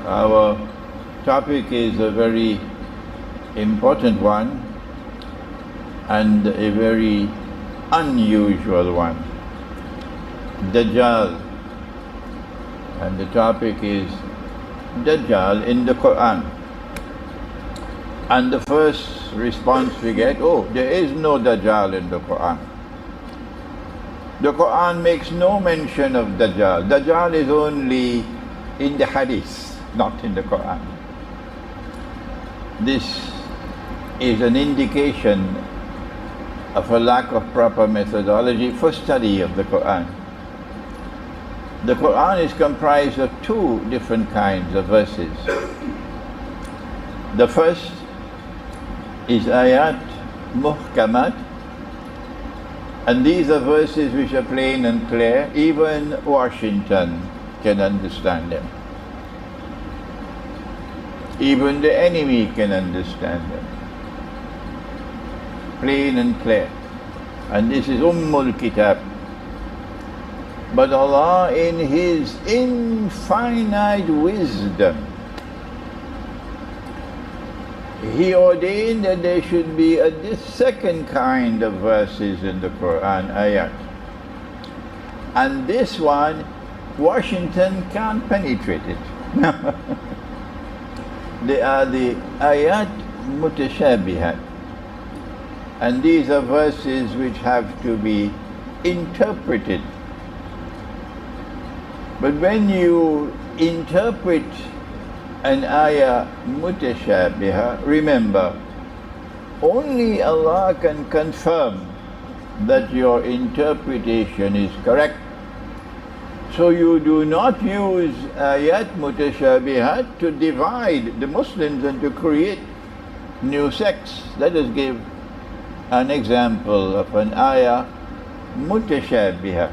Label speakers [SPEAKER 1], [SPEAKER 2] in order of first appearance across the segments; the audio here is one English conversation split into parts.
[SPEAKER 1] Our topic is a very important one and a very unusual one. Dajjal. And the topic is Dajjal in the Quran. And the first response we get, oh, there is no Dajjal in the Quran. The Quran makes no mention of Dajjal. Dajjal is only in the Hadith, not in the Quran. This is an indication of a lack of proper methodology for study of the Quran. The Quran is comprised of two different kinds of verses. The first is ayath, Muh'kamath, and these are verses which are plain and clear. Even Washington can understand them. Even the enemy can understand them. Plain and clear. And this is Ummul Kitab. But Allah, in His infinite wisdom, He ordained that there should be this second kind of verses in the Quran, ayath. And this one, Washington can't penetrate it. They are the ayath Muthashabiha. And these are verses which have to be interpreted. But when you interpret an ayah Muthashabiha, remember, only Allah can confirm that your interpretation is correct. So you do not use ayat Muthashabiha to divide the Muslims and to create new sects. Let us give an example of an ayah Muthashabiha.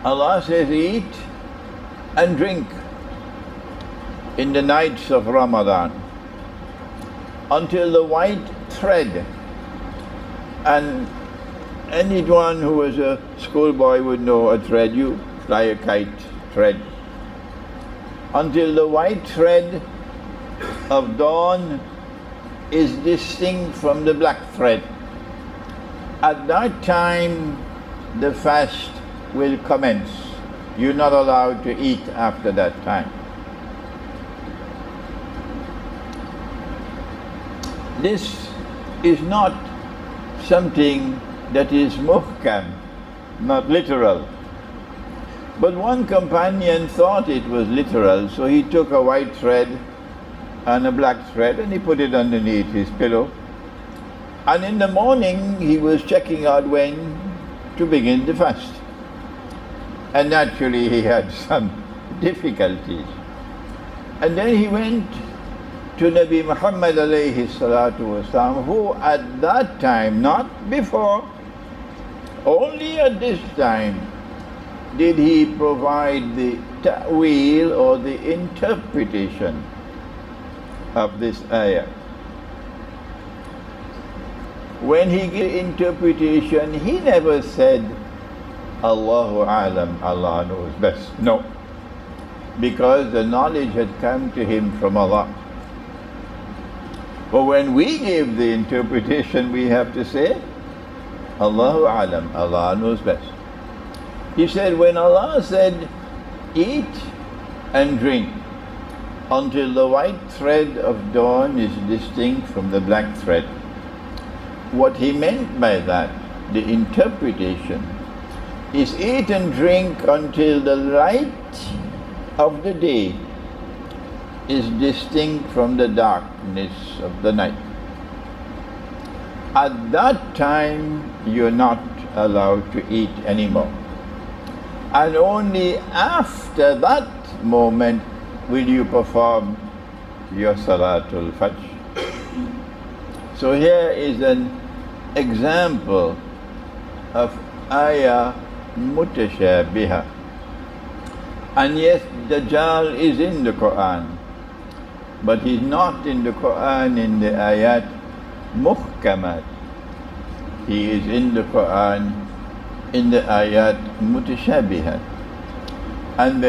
[SPEAKER 1] Allah says, eat and drink in the nights of Ramadan until the white thread, and anyone who was a schoolboy would know a thread, you fly a kite, thread, until the white thread of dawn is distinct from the black thread. At that time the fast will commence. You're not allowed to eat after that time. This is not something that is muhkam, not literal. But one companion thought it was literal, so he took a white thread and a black thread and he put it underneath his pillow. And in the morning he was checking out when to begin the fast. And naturally he had some difficulties. And then he went to Nabi Muhammad alayhi salatu wasalam, who at that time, not before, only at this time, did he provide the ta'wil or the interpretation of this ayah. When he gave interpretation, he never said, Allahu alam, Allah knows best. No. Because the knowledge had come to him from Allah. But when we give the interpretation, we have to say, Allahu alam, Allah knows best. He said, when Allah said, eat and drink until the white thread of dawn is distinct from the black thread, what he meant by that, the interpretation, is eat and drink until the light of the day is distinct from the darkness of the night. At that time, you're not allowed to eat anymore. And only after that moment will you perform your Salatul Fajr. So here is an example of ayah Muthashabiha. And yes, Dajjal is in the Quran, but he's not in the Quran in the ayat Muh'kamath. He is in the Quran in the ayat Muthashabiha. And